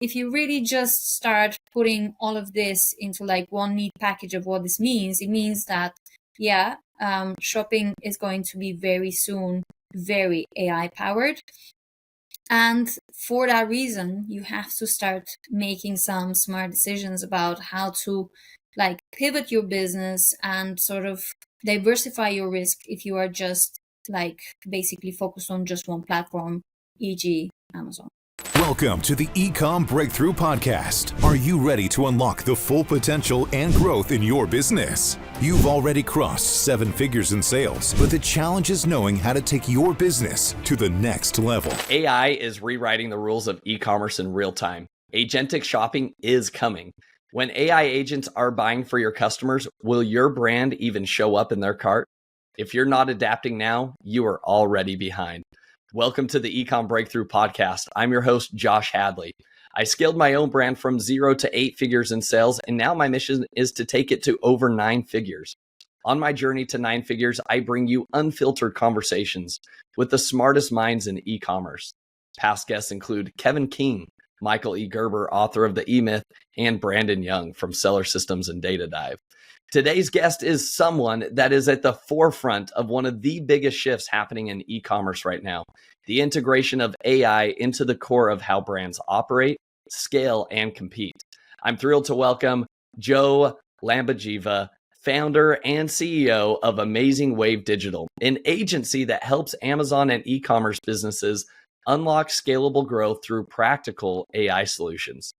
if you really just start putting all of this into like one neat package of what this means, it means that, shopping is going to be very soon very AI powered. And for that reason, you have to start making some smart decisions about how to like pivot your business and sort of diversify your risk if you are just like basically focused on just one platform, e.g. Amazon. Welcome to the E-Comm Breakthrough Podcast. Are you ready to unlock the full potential and growth in your business? You've already crossed 7 figures in sales, but the challenge is knowing how to take your business to the next level. AI is rewriting the rules of e-commerce in real time. Agentic shopping is coming. When AI agents are buying for your customers, will your brand even show up in their cart? If you're not adapting now, you are already behind. Welcome to the E-Comm Breakthrough Podcast. I'm your host, Josh Hadley. I scaled my own brand from 0 to 8 figures in sales, and now my mission is to take it to over 9 figures. On my journey to 9 figures, I bring you unfiltered conversations with the smartest minds in e-commerce. Past guests include Kevin King, Michael E. Gerber, author of The E-Myth, and Brandon Young from Seller Systems and Data Dive. Today's guest is someone that is at the forefront of one of the biggest shifts happening in e-commerce right now, the integration of AI into the core of how brands operate, scale, and compete. I'm thrilled to welcome Jo Lambadjieva, founder and CEO of Amazing Wave Digital, an agency that helps Amazon and e-commerce businesses unlock scalable growth through practical AI solutions.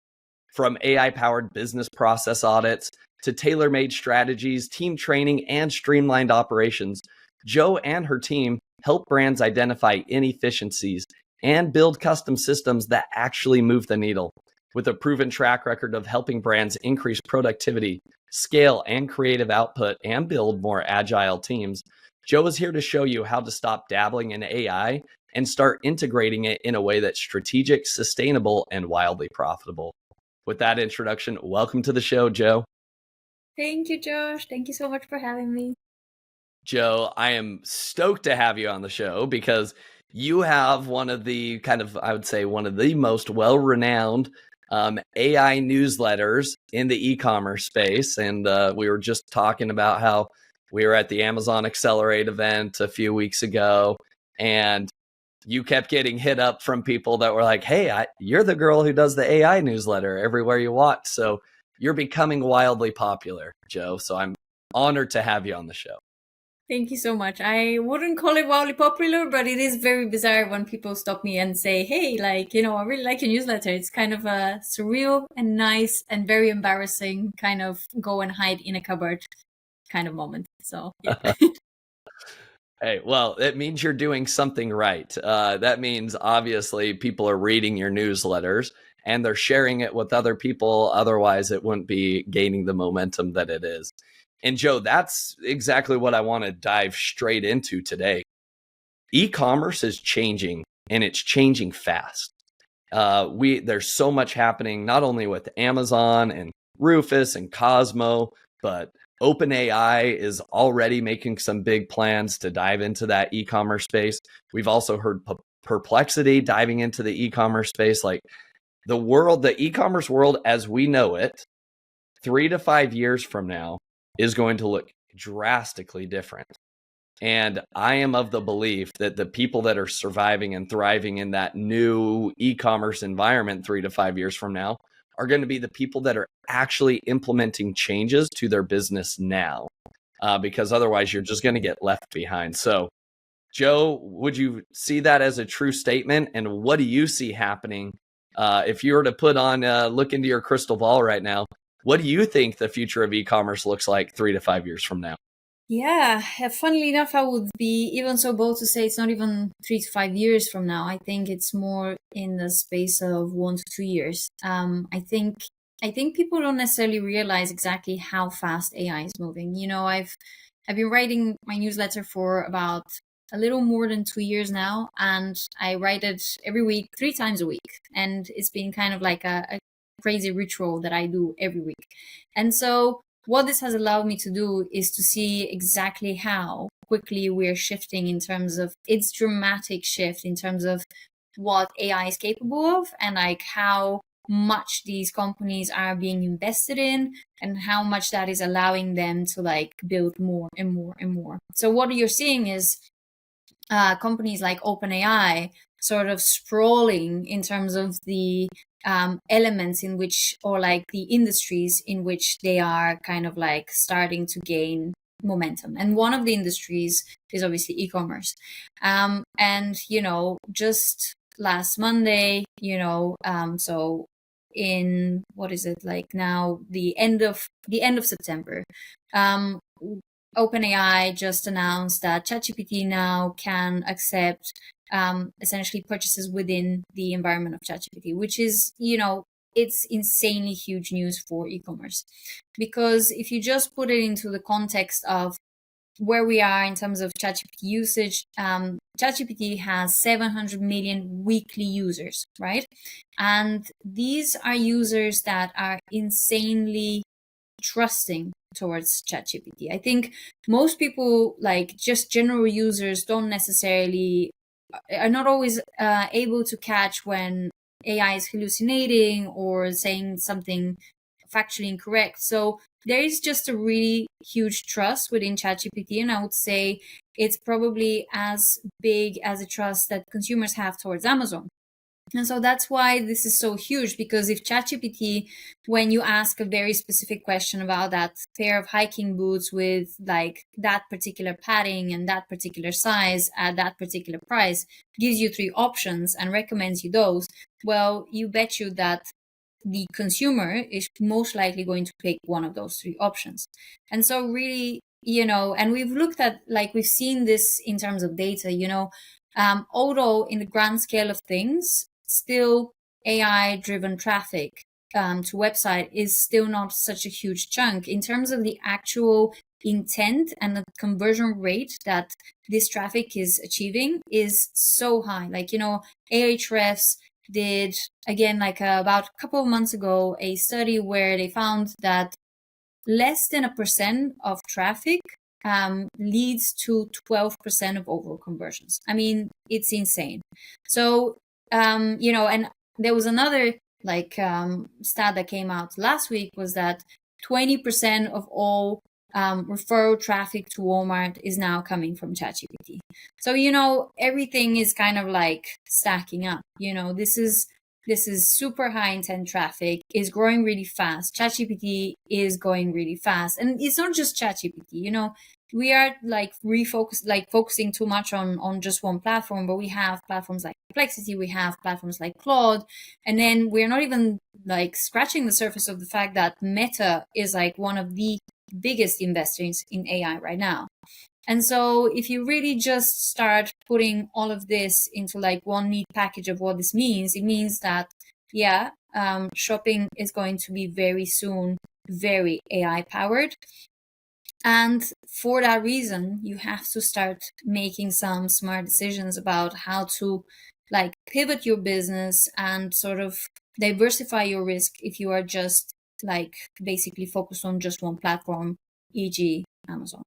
From AI-powered business process audits to tailor-made strategies, team training, and streamlined operations, Jo and her team help brands identify inefficiencies and build custom systems that actually move the needle. With a proven track record of helping brands increase productivity, scale and creative output, and build more agile teams, Jo is here to show you how to stop dabbling in AI and start integrating it in a way that's strategic, sustainable, and wildly profitable. With that introduction, welcome to the show, Jo. Thank you, Josh. Thank you so much for having me. Jo, I am stoked to have you on the show because you have one of the one of the most well-renowned AI newsletters in the e-commerce space. And we were just talking about how we were at the Amazon Accelerate event a few weeks ago, and you kept getting hit up from people that were like, hey, you're the girl who does the AI newsletter everywhere you walk. So you're becoming wildly popular, Jo. So I'm honored to have you on the show. Thank you so much. I wouldn't call it wildly popular, but it is very bizarre when people stop me and say, hey, I really like your newsletter. It's kind of a surreal and nice and very embarrassing kind of go and hide in a cupboard kind of moment. So, yeah. Hey, well, it means you're doing something right. That means obviously people are reading your newsletters and they're sharing it with other people. Otherwise, it wouldn't be gaining the momentum that it is. And Jo, that's exactly what I want to dive straight into today. E-commerce is changing, and it's changing fast. There's so much happening, not only with Amazon and Rufus and Cosmo, but OpenAI is already making some big plans to dive into that e-commerce space. We've also heard Perplexity diving into the e-commerce space. Like the e-commerce world as we know it, 3 to 5 years from now is going to look drastically different. And I am of the belief that the people that are surviving and thriving in that new e-commerce environment 3 to 5 years from now are going to be the people that are actually implementing changes to their business now, because otherwise you're just going to get left behind. So, Jo, would you see that as a true statement? And what do you see happening? If you were to look into your crystal ball right now, what do you think the future of e-commerce looks like 3 to 5 years from now? Yeah, funnily enough, I would be even so bold to say it's not even 3 to 5 years from now. I think it's more in the space of 1 to 2 years. I think people don't necessarily realize exactly how fast AI is moving. I've been writing my newsletter for about a little more than 2 years now, and I write it every week, 3 times a week, and it's been kind of like a crazy ritual that I do every week. And so what this has allowed me to do is to see exactly how quickly we're shifting in terms of its dramatic shift in terms of what AI is capable of, and like how much these companies are being invested in and how much that is allowing them to like build more and more and more. So what you're seeing is companies like OpenAI sort of sprawling in terms of the elements in which, or like the industries in which they are kind of like starting to gain momentum. And one of the industries is obviously e-commerce. And, you know, just last Monday, you know, so in, what is it like now, the end of September, OpenAI just announced that ChatGPT now can accept essentially purchases within the environment of ChatGPT, which is, you know, it's insanely huge news for e-commerce. Because if you just put it into the context of where we are in terms of ChatGPT usage, ChatGPT has 700 million weekly users, right? And these are users that are insanely trusting towards ChatGPT. I think most people, like just general users, don't necessarily are not always able to catch when AI is hallucinating or saying something factually incorrect. So there is just a really huge trust within ChatGPT, and I would say it's probably as big as a trust that consumers have towards Amazon. And so that's why this is so huge, because if ChatGPT, when you ask a very specific question about that pair of hiking boots with like that particular padding and that particular size at that particular price, gives you 3 options and recommends you those, well, you bet you that the consumer is most likely going to pick one of those 3 options. And so really, you know, and we've looked at, like, we've seen this in terms of data, you know, although in the grand scale of things, still AI-driven traffic to website is still not such a huge chunk. In terms of the actual intent and the conversion rate that this traffic is achieving is so high. Like, you know, Ahrefs did, again, like about a couple of months ago, a study where they found that less than 1% of traffic leads to 12% of overall conversions. I mean, it's insane. So, you know, and there was another like stat that came out last week, was that 20% of all referral traffic to Walmart is now coming from ChatGPT. So, you know, everything is kind of like stacking up. You know, this is super high intent traffic, is growing really fast. ChatGPT is going really fast. And it's not just ChatGPT, you know, we are like focusing too much on just one platform, but we have platforms like Perplexity, we have platforms like Claude, and then we're not even like scratching the surface of the fact that Meta is like one of the biggest investors in AI right now. And so if you really just start putting all of this into like one neat package of what this means, it means that, yeah, shopping is going to be very soon very AI powered. And for that reason, you have to start making some smart decisions about how to like pivot your business and sort of diversify your risk if you are just like basically focused on just one platform, e.g. Amazon.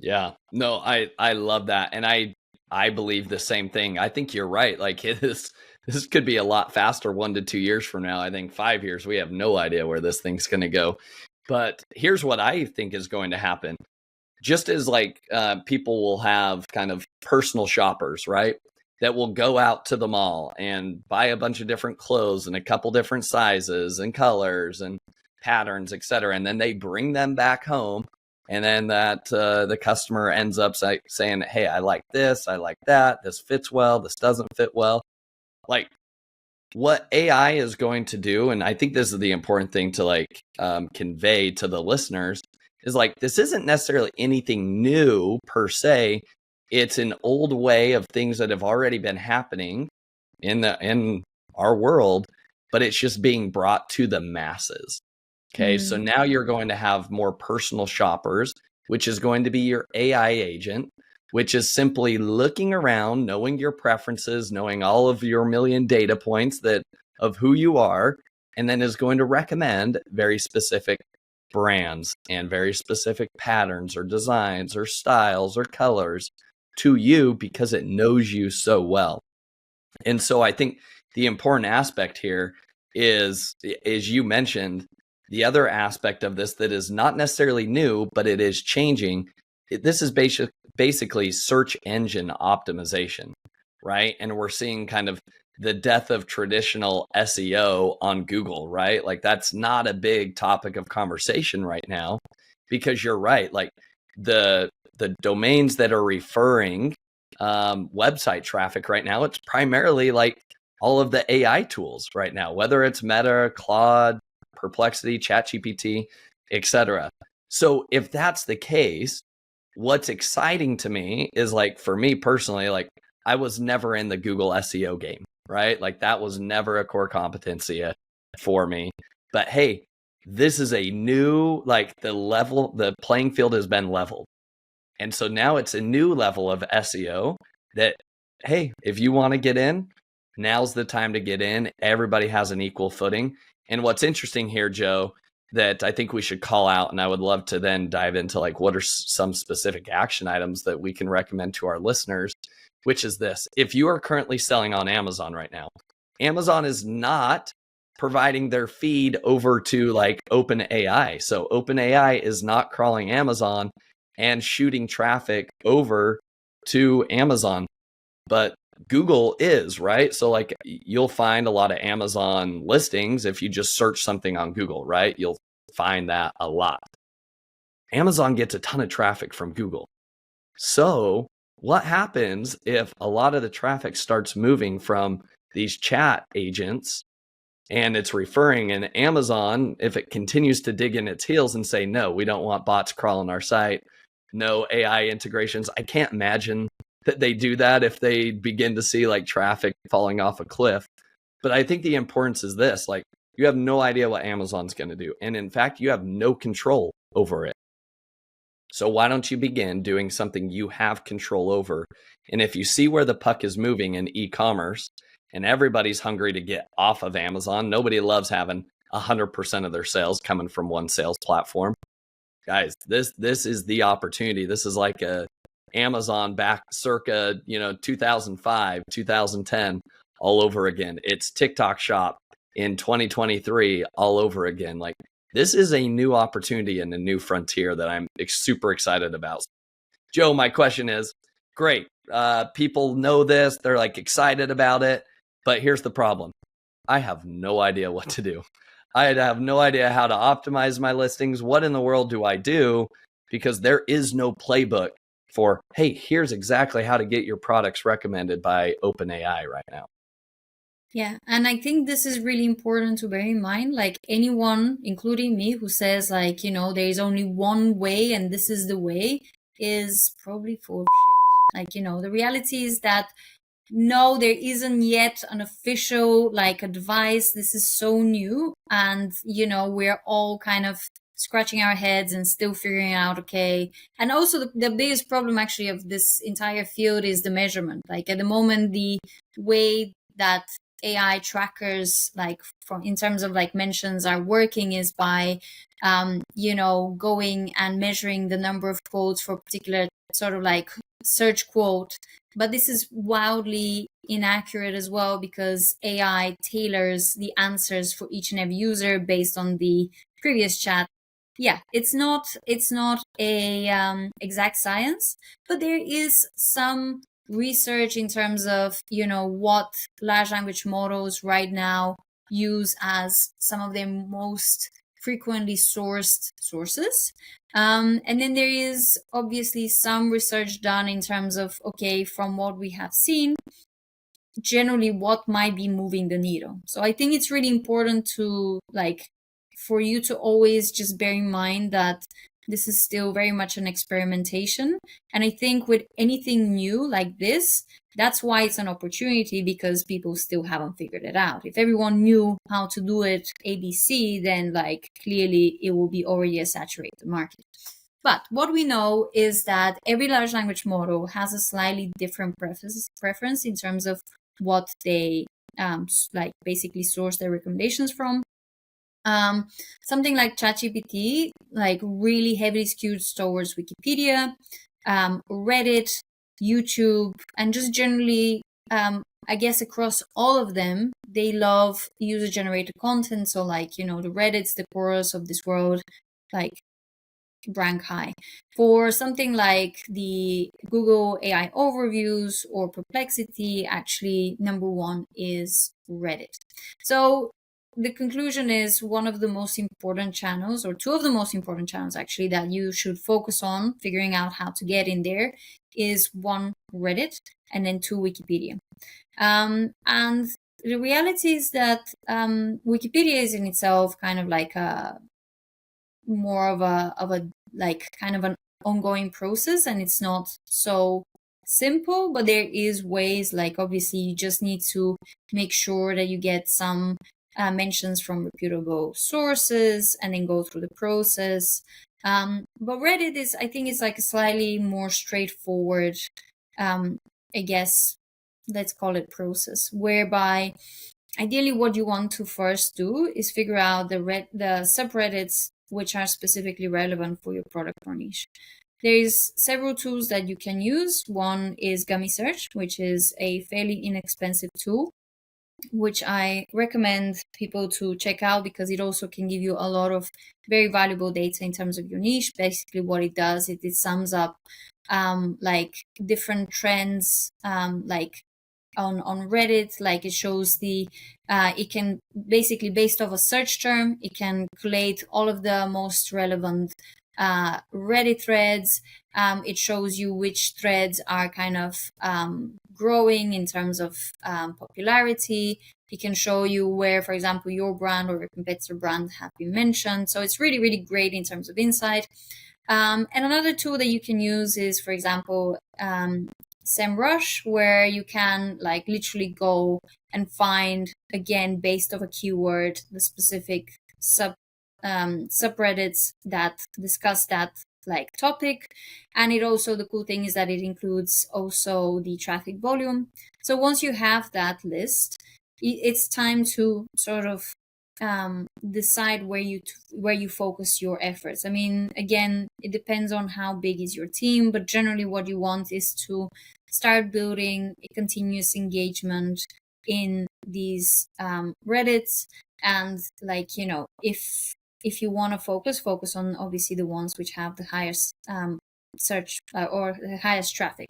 Yeah, no, I love that. And I believe the same thing. I think you're right. Like this could be a lot faster 1 to 2 years from now. I think 5 years, we have no idea where this thing's going to go. But here's what I think is going to happen. Just as like people will have kind of personal shoppers, right? That will go out to the mall and buy a bunch of different clothes in a couple different sizes and colors and patterns, et cetera. And then they bring them back home. And then that the customer ends up saying, hey, I like this, I like that, this fits well, this doesn't fit well. Like what AI is going to do, and I think this is the important thing to like convey to the listeners, is like this isn't necessarily anything new per se. It's an old way of things that have already been happening in our world, but it's just being brought to the masses. Okay, so now you're going to have more personal shoppers, which is going to be your AI agent, which is simply looking around, knowing your preferences, knowing all of your million data points of who you are, and then is going to recommend very specific brands and very specific patterns or designs or styles or colors to you because it knows you so well. And so I think the important aspect here is you mentioned, the other aspect of this that is not necessarily new, but it is changing. This is basically search engine optimization, right? And we're seeing kind of the death of traditional SEO on Google, right? Like that's not a big topic of conversation right now, because you're right. Like the domains that are referring website traffic right now, it's primarily like all of the AI tools right now, whether it's Meta, Claude, Perplexity, ChatGPT, etc. So if that's the case, what's exciting to me is, like, for me personally, like I was never in the Google SEO game, right? Like that was never a core competency for me. But hey, this is a new, like the playing field has been leveled. And so now it's a new level of SEO that, hey, if you want to get in, now's the time to get in. Everybody has an equal footing. And what's interesting here, Joe, that I think we should call out, and I would love to then dive into like what are some specific action items that we can recommend to our listeners, which is this. If you are currently selling on Amazon right now, Amazon is not providing their feed over to like OpenAI. So OpenAI is not crawling Amazon and shooting traffic over to Amazon, but Google is, right? So like you'll find a lot of Amazon listings if you just search something on Google, right? You'll find that a lot. Amazon gets a ton of traffic from Google. So what happens if a lot of the traffic starts moving from these chat agents and it's referring, and Amazon, if it continues to dig in its heels and say, no, we don't want bots crawling our site, no AI integrations. I can't imagine that they do that if they begin to see like traffic falling off a cliff. But I think the importance is this, like you have no idea what Amazon's going to do. And in fact, you have no control over it. So why don't you begin doing something you have control over? And if you see where the puck is moving in e-commerce and everybody's hungry to get off of Amazon, nobody loves having 100% of their sales coming from one sales platform. Guys, this is the opportunity. This is like a Amazon back circa, 2005, 2010, all over again. It's TikTok Shop in 2023, all over again. Like this is a new opportunity and a new frontier that I'm super excited about. Joe, my question is, great. People know this. They're like excited about it. But here's the problem. I have no idea what to do. I have no idea how to optimize my listings. What in the world do I do? Because there is no playbook for, hey, here's exactly how to get your products recommended by OpenAI right now. Yeah, and I think this is really important to bear in mind. Like anyone, including me, who says like, there is only one way and this is the way, is probably full of shit. Like, the reality is that no, there isn't yet an official like advice. This is so new, and we're all kind of scratching our heads and still figuring out, okay. And also the biggest problem actually of this entire field is the measurement. Like at the moment, the way that AI trackers, like in terms of like mentions, are working is by going and measuring the number of quotes for a particular sort of like search quote. But this is wildly inaccurate as well, because AI tailors the answers for each and every user based on the previous chat. Yeah, it's not a exact science, but there is some research in terms of what large language models right now use as some of their most frequently sourced sources. And then there is obviously some research done in terms of, okay, from what we have seen, generally what might be moving the needle. So I think it's really important to for you to always just bear in mind that this is still very much an experimentation. And I think with anything new like this, that's why it's an opportunity, because people still haven't figured it out. If everyone knew how to do it ABC, then clearly it will be already a saturated market. But what we know is that every large language model has a slightly different preference in terms of what they basically source their recommendations from. Something like ChatGPT, really heavily skewed towards Wikipedia, Reddit, YouTube, and just generally, I guess across all of them, they love user-generated content. So like, the Reddits, the Quoras of this world, like rank high. For something like the Google AI overviews or Perplexity, actually number one is Reddit. So the conclusion is one of the most important channels, or two of the most important channels actually, that you should focus on figuring out how to get in there is one, Reddit, and then two, Wikipedia. And the reality is that Wikipedia is in itself kind of like more of a like kind of an ongoing process, and it's not so simple, but there is ways, like obviously you just need to make sure that you get some mentions from reputable sources and then go through the process. But Reddit is, I think, it's like a slightly more straightforward, I guess, let's call it process, whereby ideally what you want to first do is figure out the subreddits which are specifically relevant for your product or niche. There is several tools that you can use. One is Gummy Search, which is a fairly inexpensive tool, which I recommend people to check out because it also can give you a lot of very valuable data in terms of your niche. Basically what it does, it sums up like different trends, like on Reddit, like it shows it can basically, based off a search term, it can collate all of the most relevant Reddit threads. It shows you which threads are kind of growing in terms of popularity. It can show you where, for example, your brand or your competitor brand have been mentioned. So it's really, really great in terms of insight. And another tool that you can use is, for example, SEMrush, where you can like literally go and find, again, based off a keyword, the specific subreddits that discuss that like topic. And it also, the cool thing is that it includes also the traffic volume. So once you have that list, it's time to sort of decide where you focus your efforts. I mean, again, it depends on how big is your team, but generally what you want is to start building a continuous engagement in these Reddits. And like, if you want to focus on obviously the ones which have the highest search or the highest traffic.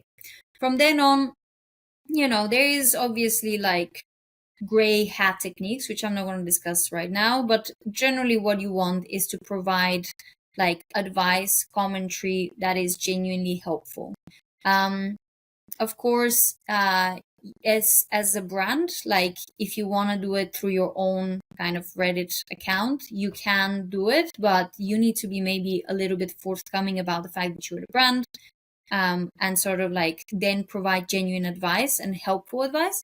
From then on, there is obviously like gray hat techniques, which I'm not going to discuss right now, but generally what you want is to provide like advice, commentary that is genuinely helpful. Of course, as a brand, like if you want to do it through your own kind of Reddit account, you can do it, but you need to be maybe a little bit forthcoming about the fact that you're the brand, and sort of like then provide genuine advice and helpful advice.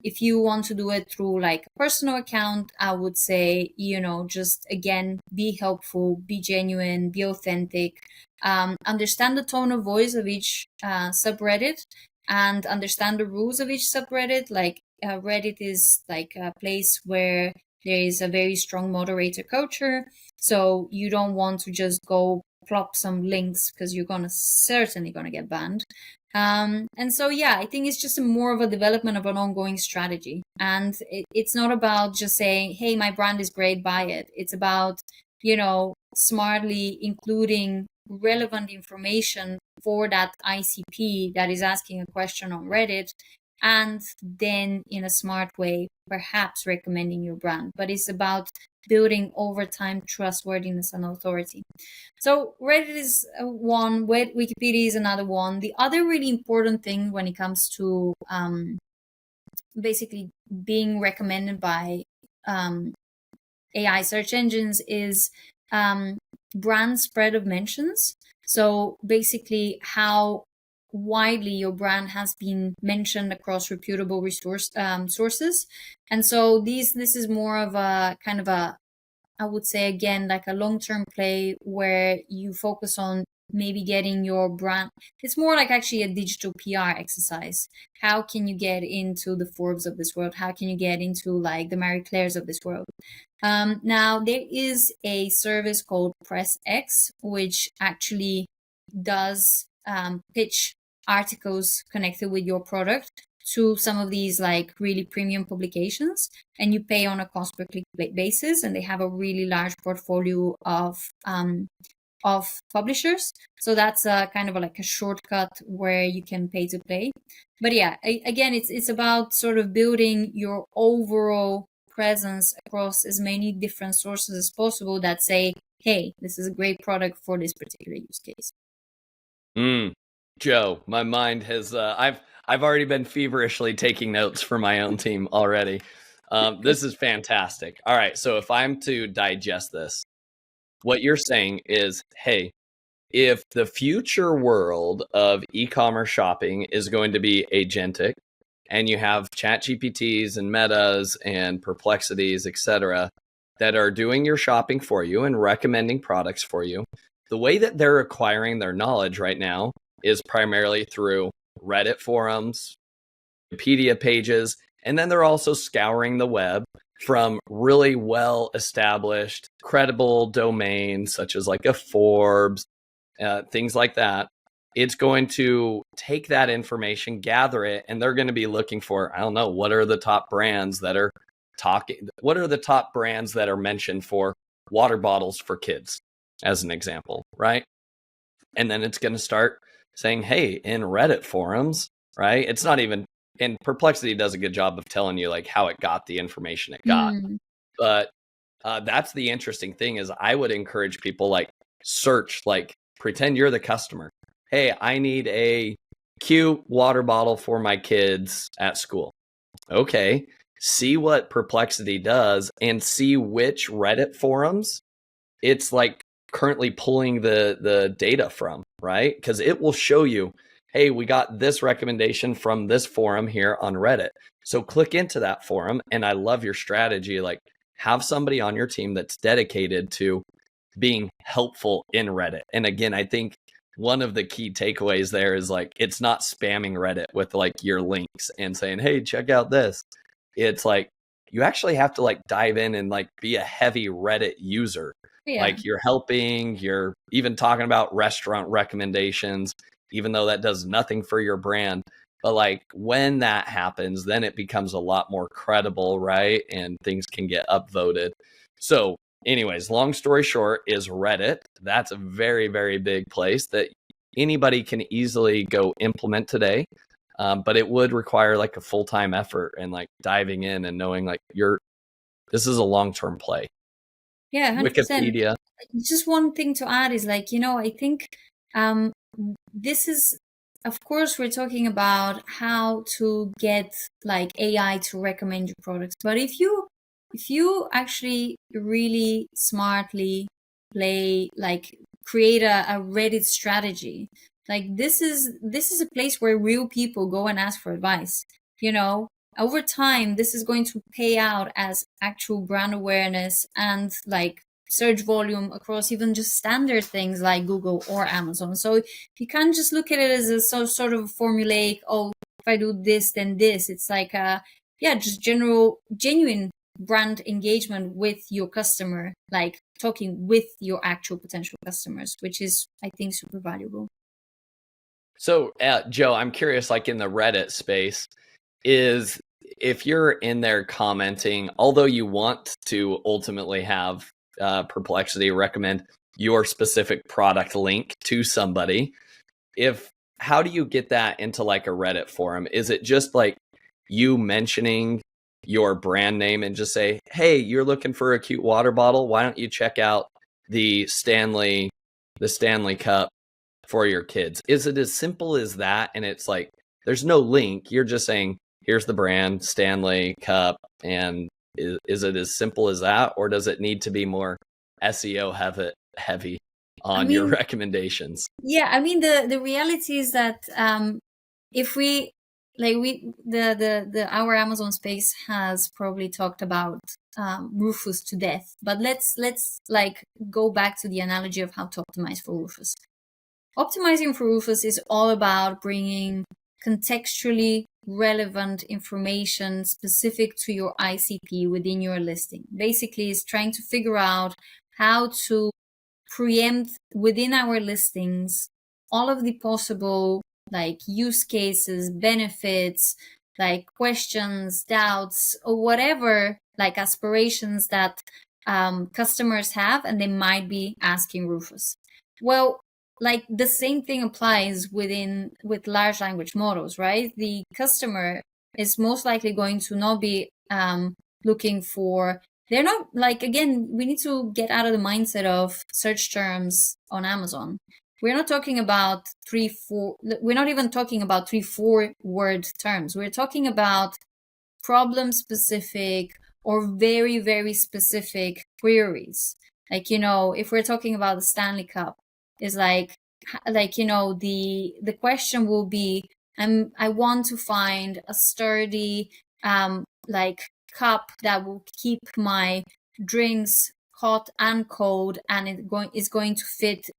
If you want to do it through like a personal account, I would say, just again, be helpful, be genuine, be authentic, understand the tone of voice of each subreddit, and understand the rules of each subreddit. Like Reddit is like a place where there is a very strong moderator culture. So you don't want to just go plop some links because you're certainly gonna get banned. And so, yeah, I think it's just more of a development of an ongoing strategy. And it's not about just saying, hey, my brand is great, buy it. It's about, smartly including relevant information for that ICP that is asking a question on Reddit, and then in a smart way, perhaps recommending your brand. But it's about building over time trustworthiness and authority. So Reddit is one, Wikipedia is another one. The other really important thing when it comes to basically being recommended by AI search engines is brand spread of mentions. So basically how widely your brand has been mentioned across reputable sources. And so this is more of a kind of I would say, again, like a long-term play where you focus on maybe getting your brand. It's more like actually a digital PR exercise. How can you get into the Forbes of this world? How can you get into like the Marie Claires of this world? Now, there is a service called PressX, which actually does pitch articles connected with your product to some of these like really premium publications, and you pay on a cost per click basis, and they have a really large portfolio of publishers. So that's a kind of like a shortcut where you can pay to play. But yeah, again, it's about sort of building your overall presence across as many different sources as possible that say, hey, this is a great product for this particular use case. Jo, my mind has I've already been feverishly taking notes for my own team already. This is fantastic. All right, so if I'm to digest this, what you're saying is, hey, if the future world of e-commerce shopping is going to be agentic, and you have ChatGPTs and Metas and Perplexities, etc., that are doing your shopping for you and recommending products for you, the way that they're acquiring their knowledge right now is primarily through Reddit forums, Wikipedia pages, and then they're also scouring the web from really well-established, credible domains such as like a Forbes, things like that. It's going to take that information, gather it, and they're going to be looking for, I don't know, what are the top brands that are what are the top brands that are mentioned for water bottles for kids, as an example, right? And then it's going to start saying, hey, in Reddit forums, right? It's not even, and Perplexity does a good job of telling you like how it got the information it got. But that's the interesting thing is I would encourage people like search, like pretend you're the customer. Hey, I need a cute water bottle for my kids at school. Okay, see what Perplexity does and see which Reddit forums it's like currently pulling the data from, right? Because it will show you, hey, we got this recommendation from this forum here on Reddit. So click into that forum. And I love your strategy. Like have somebody on your team that's dedicated to being helpful in Reddit. And again, I think one of the key takeaways there is like, it's not spamming Reddit with like your links and saying, hey, check out this. It's like, you actually have to like dive in and like be a heavy Reddit user. Yeah. Like you're helping, you're even talking about restaurant recommendations, even though that does nothing for your brand. But like when that happens, then it becomes a lot more credible, right? And things can get upvoted. So anyways, long story short is Reddit. That's a very, very big place that anybody can easily go implement today. But it would require like a full-time effort and like diving in and knowing like this is a long-term play. Yeah, 100%. Wikipedia. Just one thing to add is like, I think this is, of course, we're talking about how to get like AI to recommend your products. But if you actually really smartly create a Reddit strategy, like this is a place where real people go and ask for advice. Over time, this is going to pay out as actual brand awareness and like search volume across even just standard things like Google or Amazon. So you can't just look at it as a sort of formulaic, oh, if I do this, then this. It's like just genuine brand engagement with your customer, like talking with your actual potential customers, which is, I think, super valuable. So, Jo, I'm curious, like in the Reddit space, is if you're in there commenting, although you want to ultimately have Perplexity recommend your specific product link to somebody, how do you get that into like a Reddit forum? Is it just like you mentioning your brand name and just say, hey, you're looking for a cute water bottle? Why don't you check out the Stanley Cup for your kids? Is it as simple as that? And it's like, there's no link. You're just saying, here's the brand, Stanley Cup. And is it as simple as that? Or does it need to be more SEO heavy on your recommendations? Yeah, I mean, the reality is that if we our Amazon space has probably talked about Rufus to death, but let's like go back to the analogy of how to optimize for Rufus. Optimizing for Rufus is all about bringing contextually relevant information specific to your ICP within your listing. Basically, it's trying to figure out how to preempt within our listings all of the possible like use cases, benefits, like questions, doubts, or whatever, like aspirations that customers have, and they might be asking Rufus. Well, like the same thing applies with large language models, right? The customer is most likely going to not be looking for, they're not like, again, we need to get out of the mindset of search terms on Amazon. We're not talking about we're not even talking about 3-4 word terms. We're talking about problem specific or very, very specific queries. Like, if we're talking about the Stanley Cup, is like, the question will be, I want to find a sturdy, like cup that will keep my drinks hot and cold, and is going to fit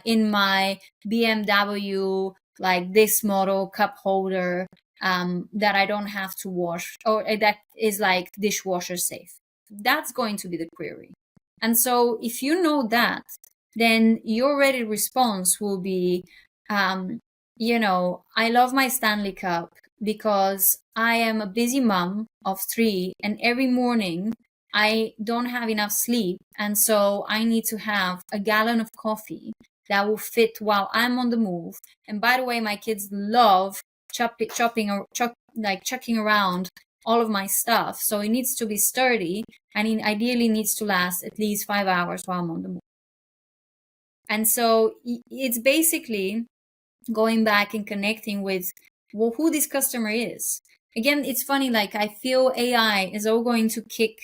in my BMW, like this model cup holder, that I don't have to wash, or that is like dishwasher safe. That's going to be the query. And so if you know that, then your ready response will be, I love my Stanley Cup because I am a busy mom of 3, and every morning I don't have enough sleep. And so I need to have a gallon of coffee that will fit while I'm on the move. And by the way, my kids love chucking around all of my stuff. So it needs to be sturdy, and it ideally needs to last at least 5 hours while I'm on the move. And so it's basically going back and connecting with who this customer is. Again, it's funny, like I feel AI is all going to kick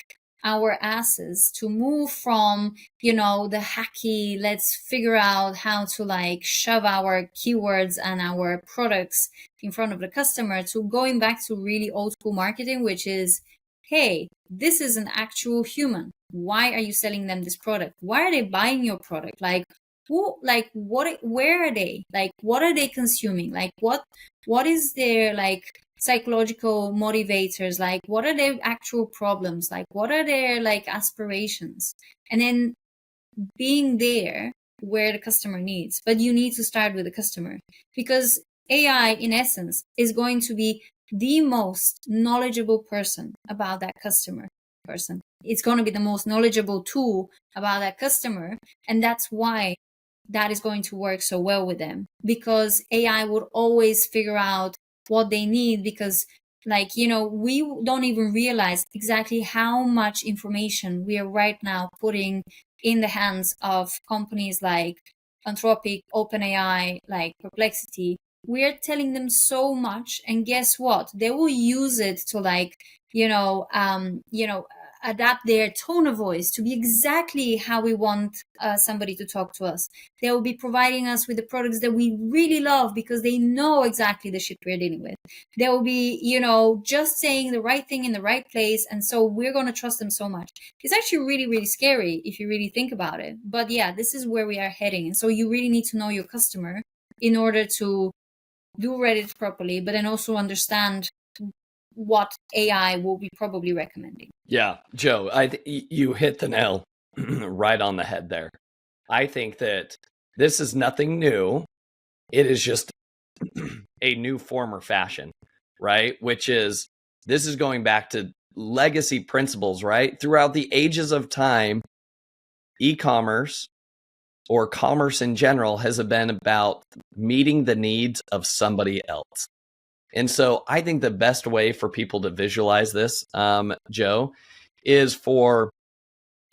our asses to move from, the hacky, let's figure out how to like shove our keywords and our products in front of the customer, to going back to really old school marketing, which is, hey, this is an actual human. Why are you selling them this product? Why are they buying your product? Like, where are they? Like, what are they consuming? Like, what is their like psychological motivators? Like, what are their actual problems? Like, what are their like aspirations? And then being there where the customer needs. But you need to start with the customer, because AI in essence is going to be the most knowledgeable person about that person. It's going to be the most knowledgeable tool about that customer. And that's why that is going to work so well with them, because AI would always figure out what they need, because we don't even realize exactly how much information we are right now putting in the hands of companies like Anthropic, OpenAI, like Perplexity. We're telling them so much, and guess what? They will use it to adapt their tone of voice to be exactly how we want somebody to talk to us. They will be providing us with the products that we really love because they know exactly the shit we're dealing with. They will be, just saying the right thing in the right place. And so we're going to trust them so much. It's actually really, really scary if you really think about it. But yeah, this is where we are heading. And so you really need to know your customer in order to do Reddit properly, but then also understand what AI will be probably recommending. Yeah, Jo, you hit the nail right on the head there. I think that this is nothing new. It is just a new form or fashion, right? Which is, this is going back to legacy principles, right? Throughout the ages of time, e-commerce or commerce in general has been about meeting the needs of somebody else. And so I think the best way for people to visualize this, Jo, is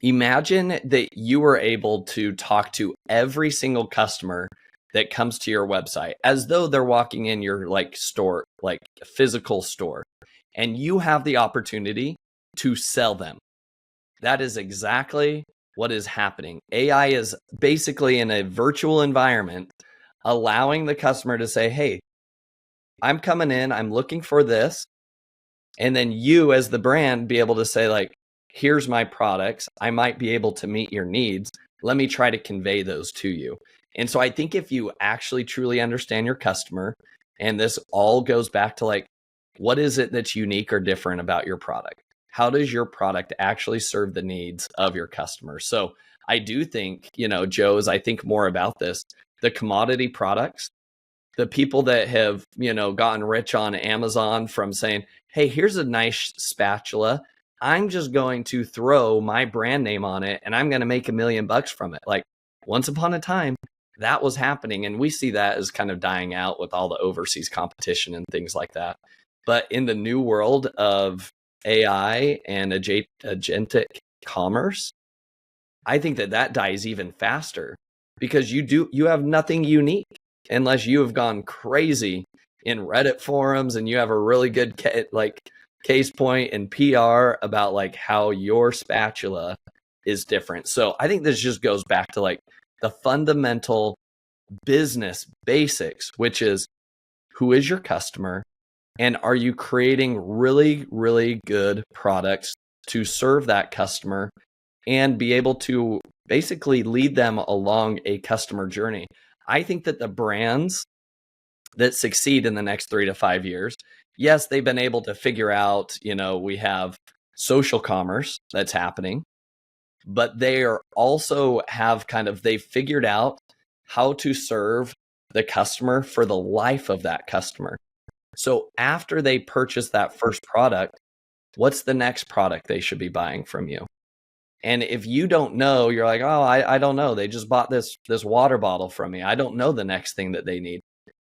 imagine that you were able to talk to every single customer that comes to your website as though they're walking in your store, like physical store, and you have the opportunity to sell them. That is exactly what is happening. AI is basically in a virtual environment, allowing the customer to say, hey, I'm coming in, I'm looking for this. And then you as the brand be able to say, here's my products. I might be able to meet your needs. Let me try to convey those to you. And so I think if you actually truly understand your customer, and this all goes back to what is it that's unique or different about your product? How does your product actually serve the needs of your customers? So I do think, Jo, as I think more about this, the commodity products, the people that have, gotten rich on Amazon from saying, hey, here's a nice spatula. I'm just going to throw my brand name on it and I'm going to make $1 million from it. Like once upon a time, that was happening. And we see that as kind of dying out with all the overseas competition and things like that. But in the new world of AI and agentic commerce, I think that dies even faster because you have nothing unique unless you have gone crazy in Reddit forums and you have a really good case point and PR about like how your spatula is different. So I think this just goes back to like the fundamental business basics, which is who is your customer and are you creating really, really good products to serve that customer and be able to basically lead them along a customer journey. I think that the brands that succeed in the next 3 to 5 years, yes, they've been able to figure out, we have social commerce that's happening, but they are also they've figured out how to serve the customer for the life of that customer. So after they purchase that first product, what's the next product they should be buying from you? And if you don't know, you're like, oh, I don't know. They just bought this water bottle from me. I don't know the next thing that they need.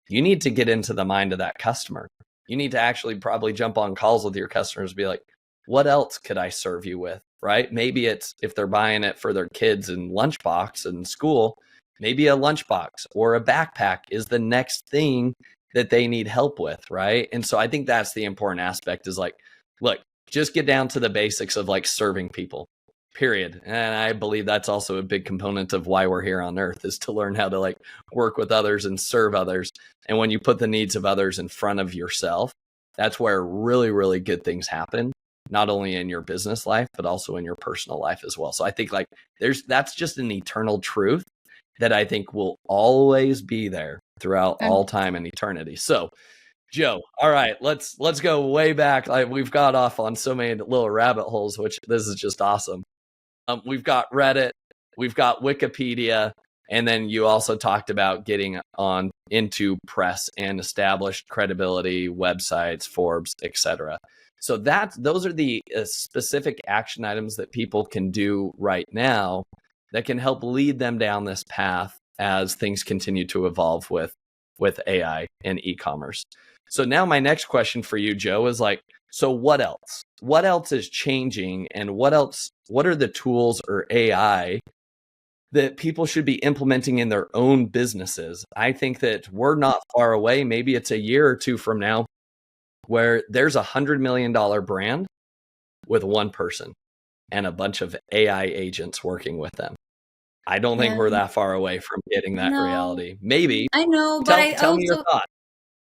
You need to get into the mind of that customer. You need to actually probably jump on calls with your customers, be like, what else could I serve you with? Right? Maybe it's if they're buying it for their kids in lunchbox in school, maybe a lunchbox or a backpack is the next thing that they need help with. Right. And so I think that's the important aspect is like, look, just get down to the basics of like serving people. Period. And I believe that's also a big component of why we're here on earth is to learn how to like work with others and serve others. And when you put the needs of others in front of yourself, that's where really, really good things happen, not only in your business life, but also in your personal life as well. So I think like that's just an eternal truth that I think will always be there throughout all time and eternity. So Jo, all right, let's go way back. We've got off on so many little rabbit holes, which this is just awesome. We've got Reddit, we've got Wikipedia, and then you also talked about getting on into press and established credibility, websites, Forbes, etc. So those are the specific action items that people can do right now that can help lead them down this path as things continue to evolve with AI and e-commerce. So now my next question for you, Jo, is like, so what else? What else is changing and what are the tools or AI that people should be implementing in their own businesses? I think that we're not far away. Maybe it's a year or two from now where there's $100 million brand with one person and a bunch of AI agents working with them. I don't think we're that far away from getting that reality. Maybe. I know, but tell me your thought.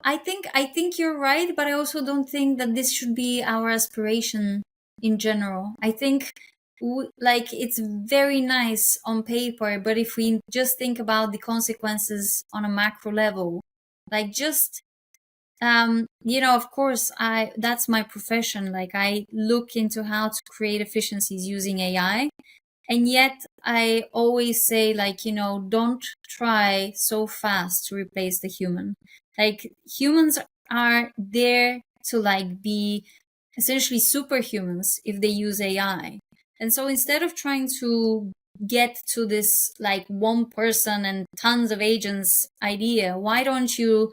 I think you're right, but I also don't think that this should be our aspiration in general. I think it's very nice on paper, but if we just think about the consequences on a macro level, like just of course that's my profession. Like I look into how to create efficiencies using AI. And yet I always say, like, don't try so fast to replace the human. Like humans are there to like be essentially superhumans if they use AI. And so instead of trying to get to this like one person and tons of agents idea, why don't you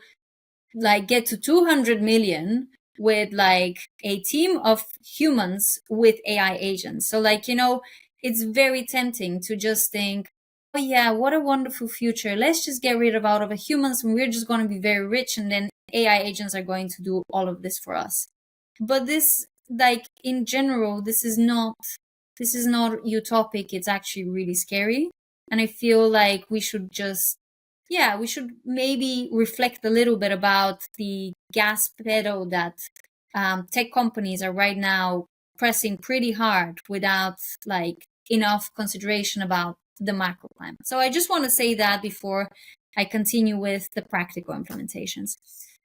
like get to 200 million with like a team of humans with AI agents? So like, it's very tempting to just think, oh yeah, what a wonderful future. Let's just get rid of all of the humans and we're just going to be very rich and then AI agents are going to do all of this for us. But this, like in general, this is not utopic. It's actually really scary. And I feel like we should maybe reflect a little bit about the gas pedal that tech companies are right now pressing pretty hard without like enough consideration about the macro climate. So I just want to say that before I continue with the practical implementations.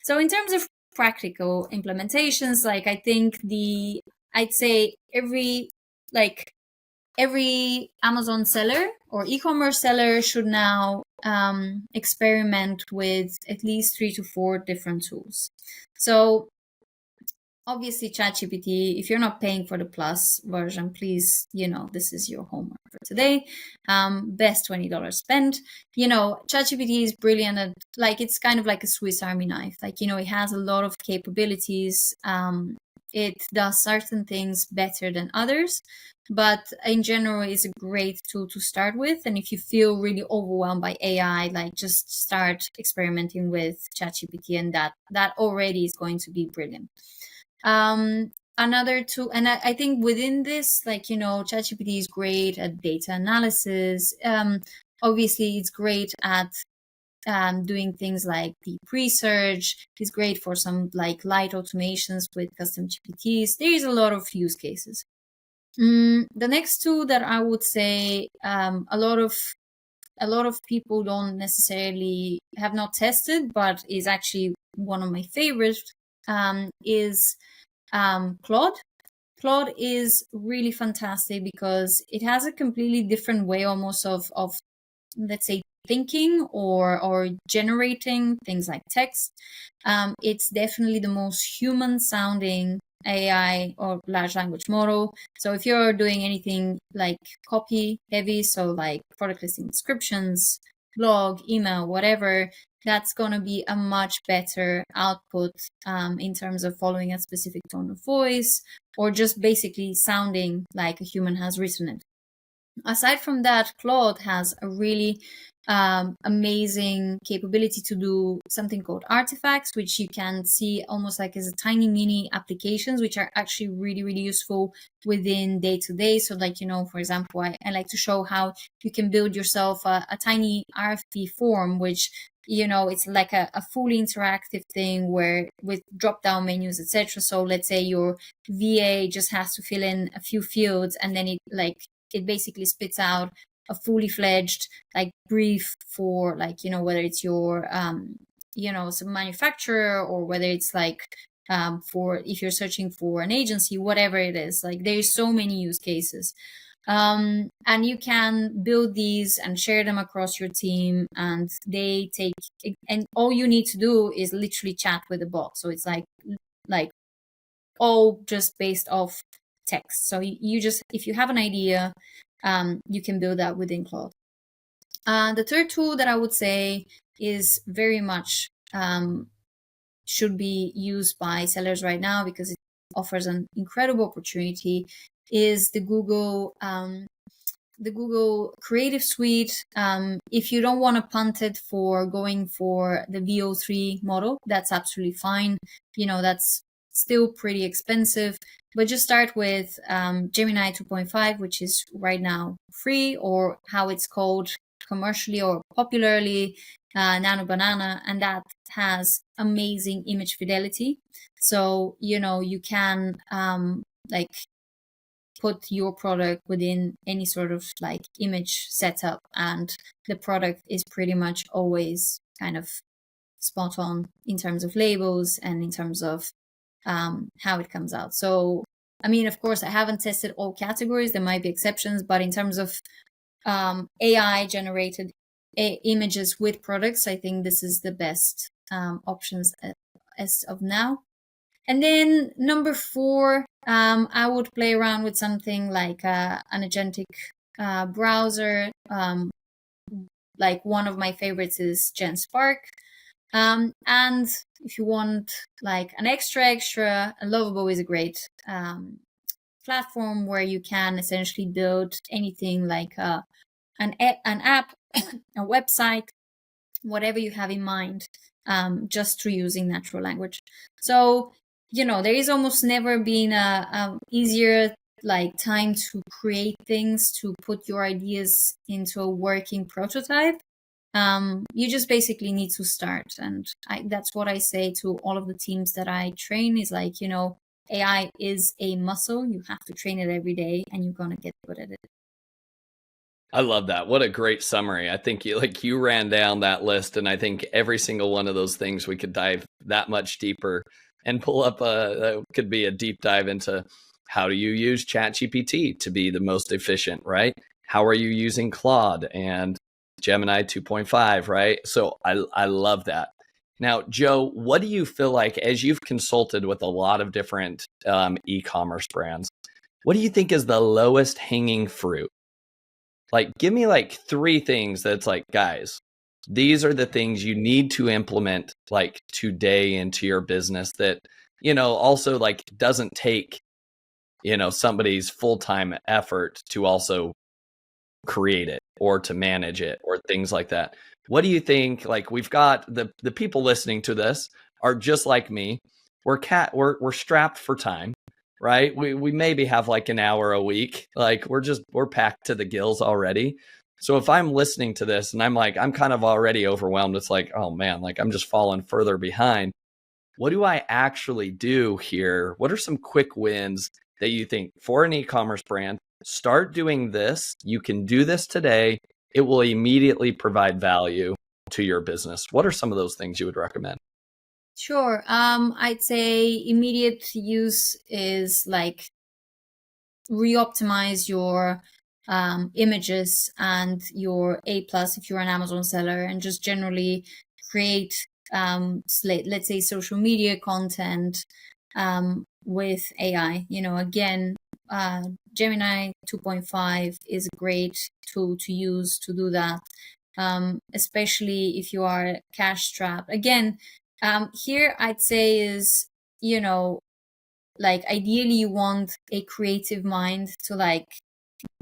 So in terms of practical implementations, like I think I'd say every Amazon seller or e-commerce seller should now experiment with at least 3 to 4 different tools. So obviously ChatGPT, if you're not paying for the plus version, please, this is your homework for today. Best $20 spent. ChatGPT is brilliant at, it's kind of like a Swiss Army knife. It has a lot of capabilities. It does certain things better than others, but in general, it's a great tool to start with. And if you feel really overwhelmed by AI, just start experimenting with ChatGPT, and that already is going to be brilliant. Another tool, and I think within this, ChatGPT is great at data analysis. Obviously, it's great at doing things like deep research. It's great for some light automations with custom GPTs. There is a lot of use cases. The next tool that I would say a lot of people don't necessarily have not tested, but is actually one of my favorites, is Claude. Claude is really fantastic because it has a completely different way almost of let's say thinking or generating things like text. It's definitely the most human sounding AI or large language model. So if you're doing anything like copy heavy, so like product listing descriptions, blog, email, whatever, that's going to be a much better output in terms of following a specific tone of voice or just basically sounding like a human has written it. Aside from that, Claude has a really amazing capability to do something called artifacts, which you can see almost like as a tiny mini applications, which are actually really, really useful within day to day. So for example, I like to show how you can build yourself a tiny RFP form, which it's like a fully interactive thing where with drop down menus, etc. So let's say your VA just has to fill in a few fields, and then it basically spits out a fully fledged brief for whether it's your some manufacturer or whether it's for if you're searching for an agency, whatever it is. There's so many use cases. And you can build these and share them across your team, and and all you need to do is literally chat with the bot. So it's like all just based off text. So you just, if you have an idea, you can build that within Claude. The third tool that I would say is very much should be used by sellers right now because it offers an incredible opportunity is the Google Creative Suite. If you don't want to punt it for going for the VO3 model, that's absolutely fine. That's still pretty expensive, but just start with Gemini 2.5, which is right now free, or how it's called commercially or popularly, Nano Banana, and that has amazing image fidelity. So you can put your product within any sort of image setup, and the product is pretty much always kind of spot on in terms of labels and in terms of how it comes out. So of course, I haven't tested all categories. There might be exceptions, but in terms of AI generated images with products, I think this is the best options as of now. And then number 4, I would play around with something like an agentic browser. One of my favorites is GenSpark. And if you want an extra, Lovable is a great platform where you can essentially build anything like an app, a website, whatever you have in mind, just through using natural language. So there is almost never been a easier time to create things, to put your ideas into a working prototype. You just basically need to start. And that's what I say to all of the teams that I train is AI is a muscle. You have to train it every day and you're going to get good at it. I love that. What a great summary. I think you ran down that list, and I think every single one of those things we could dive that much deeper and pull up could be a deep dive into how do you use ChatGPT to be the most efficient, right? How are you using Claude? And Gemini 2.5, right? So I love that. Now, Jo, what do you feel like as you've consulted with a lot of different e-commerce brands, what do you think is the lowest hanging fruit? Like, give me like 3 things that's like, guys, these are the things you need to implement like today into your business that, also like doesn't take, somebody's full-time effort to also create it or to manage it or things like that. What do you think? Like, we've got the people listening to this are just like me. We're strapped for time, right? We maybe have like an hour a week. Like we're packed to the gills already. So if I'm listening to this and I'm kind of already overwhelmed, it's like, oh man, like I'm just falling further behind. What do I actually do here? What are some quick wins that you think for an e-commerce brand? Start doing this. You can do this today. It will immediately provide value to your business. What are some of those things you would recommend? Sure. I'd say immediate use is like re-optimize your images and your A plus if you're an Amazon seller, and just generally create let's say social media content with AI. Again, Gemini 2.5 is a great tool to use to do that, especially if you are cash strapped. Again, here I'd say is, like ideally you want a creative mind to like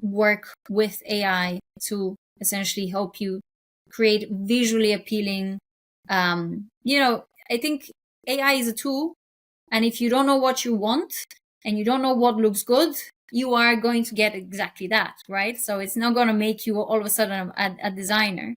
work with AI to essentially help you create visually appealing. I think AI is a tool, and if you don't know what you want and you don't know what looks good, you are going to get exactly that, right? So it's not going to make you all of a sudden a designer.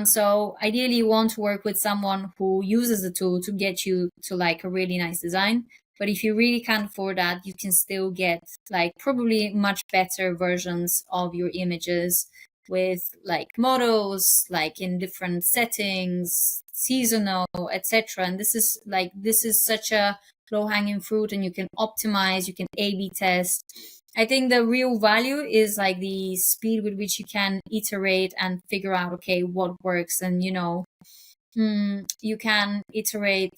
So ideally you want to work with someone who uses the tool to get you to like a really nice design. But if you really can't afford that, you can still get like probably much better versions of your images with like models, like in different settings, seasonal, etc. And this is such a low hanging fruit, and you can optimize, you can A/B test. I think the real value is like the speed with which you can iterate and figure out, okay, what works. And, you can iterate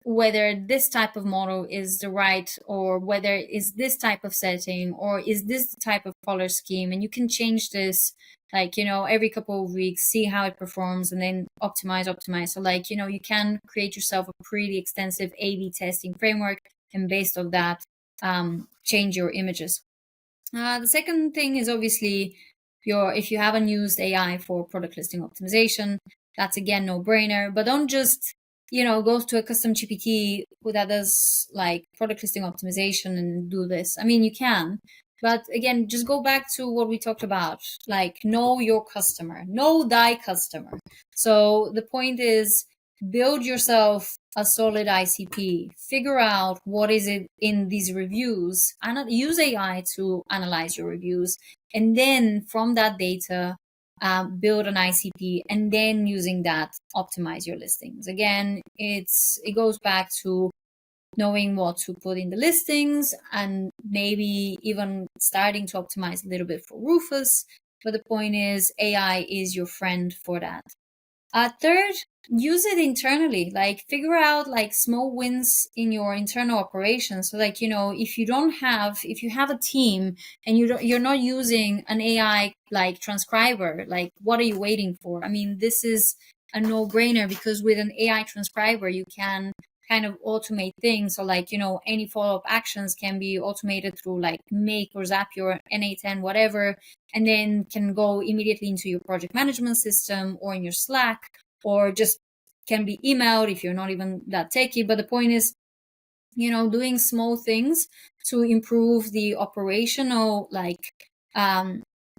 whether this type of model is the right, or whether is this type of setting, or is this the type of color scheme. And you can change this, like, every couple of weeks, see how it performs, and then optimize. So like, you can create yourself a pretty extensive A/B testing framework, and based on that, change your images. The second thing is obviously if you haven't used AI for product listing optimization, that's again no brainer. But don't just go to a custom GPT that does like product listing optimization and do this. I mean, you can, but again, just go back to what we talked about, like know your customer, know thy customer. So the point is, build yourself a solid ICP, figure out what is it in these reviews, and use AI to analyze your reviews. And then from that data, build an ICP, and then using that, optimize your listings. Again, it goes back to knowing what to put in the listings, and maybe even starting to optimize a little bit for Rufus. But the point is, AI is your friend for that. Third, use it internally. Like figure out like small wins in your internal operations. So like, if you have a team and you're not using an AI like transcriber, like what are you waiting for? I mean, this is a no-brainer, because with an AI transcriber, you can kind of automate things. So like, any follow-up actions can be automated through like Make or Zapier or N8N, whatever, and then can go immediately into your project management system or in your Slack, or just can be emailed if you're not even that techy. But the point is, doing small things to improve the operational like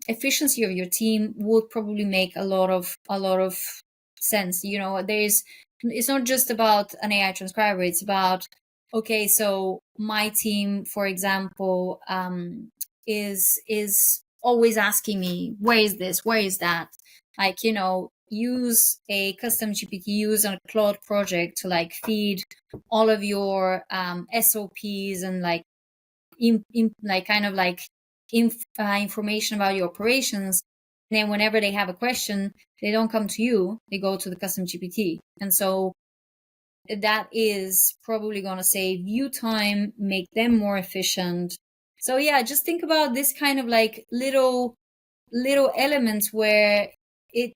efficiency of your team would probably make a lot of sense. It's not just about an AI transcriber. It's about, okay, so my team, for example, is always asking me, where is this? Where is that? Like, use a custom GPT, use a Claude project to like feed all of your SOPs and like information about your operations, then whenever they have a question, they don't come to you, they go to the custom GPT. And so that is probably going to save you time, make them more efficient. So yeah, just think about this kind of like little elements where it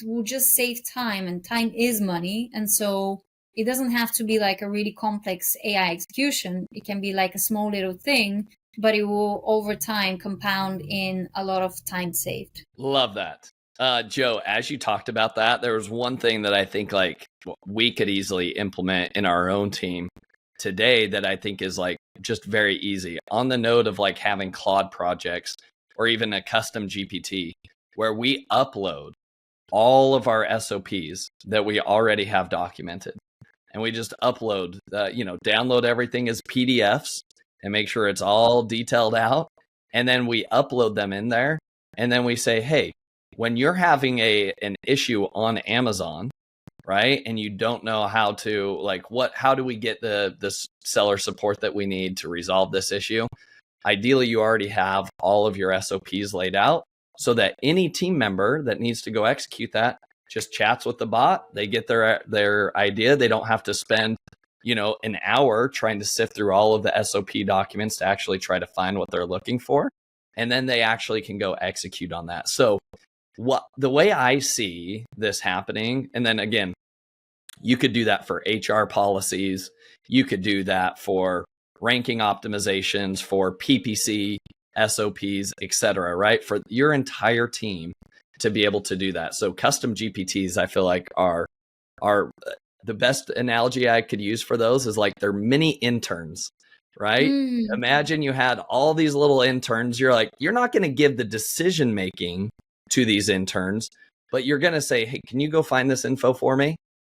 will just save time, and time is money. And so it doesn't have to be like a really complex AI execution. It can be like a small little thing, but it will over time compound in a lot of time saved. Love that. Jo, as you talked about that, there was one thing that I think like we could easily implement in our own team today that I think is like just very easy on the note of like having Claude projects or even a custom GPT where we upload all of our SOPs that we already have documented. And we just upload, download everything as PDFs and make sure it's all detailed out. And then we upload them in there. And then we say, hey, when you're having an issue on Amazon, right? And you don't know how to how do we get the seller support that we need to resolve this issue? Ideally, you already have all of your SOPs laid out so that any team member that needs to go execute that just chats with the bot. They get their idea. They don't have to spend, an hour trying to sift through all of the SOP documents to actually try to find what they're looking for. And then they actually can go execute on that. So the way I see this happening, and then again, you could do that for HR policies. You could do that for ranking optimizations, for PPC, SOPs, et cetera, right? For your entire team to be able to do that. So custom GPTs, I feel like are the best analogy I could use for those is like they're mini interns, right? Imagine you had all these little interns. You're not going to give the decision making to these interns, but you're going to say, hey, can you go find this info for me?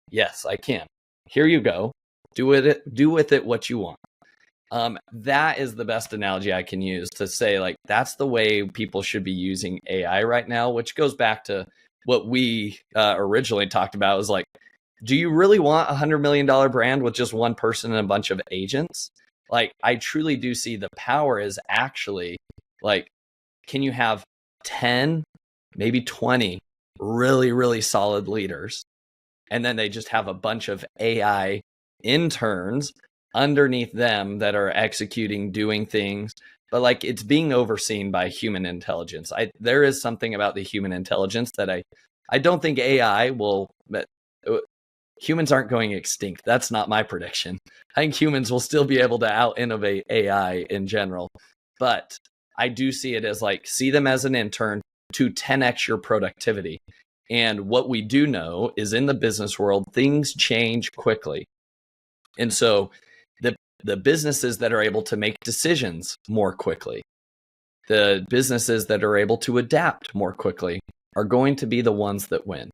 Yes, I can. Here you go. Do with it what you want. That is the best analogy I can use to say, like, that's the way people should be using AI right now, which goes back to what we originally talked about is like, do you really want a $100 million brand with just one person and a bunch of agents? Like, I truly do see the power is actually like, can you have 10, maybe 20 really, really solid leaders? And then they just have a bunch of AI interns underneath them that are executing, doing things, but like it's being overseen by human intelligence. There is something about the human intelligence that I don't think AI will, humans aren't going extinct. That's not my prediction. I think humans will still be able to out innovate AI in general, but I do see it as like, see them as an intern to 10x your productivity. And what we do know is in the business world, things change quickly. And so the businesses that are able to make decisions more quickly, the businesses that are able to adapt more quickly are going to be the ones that win.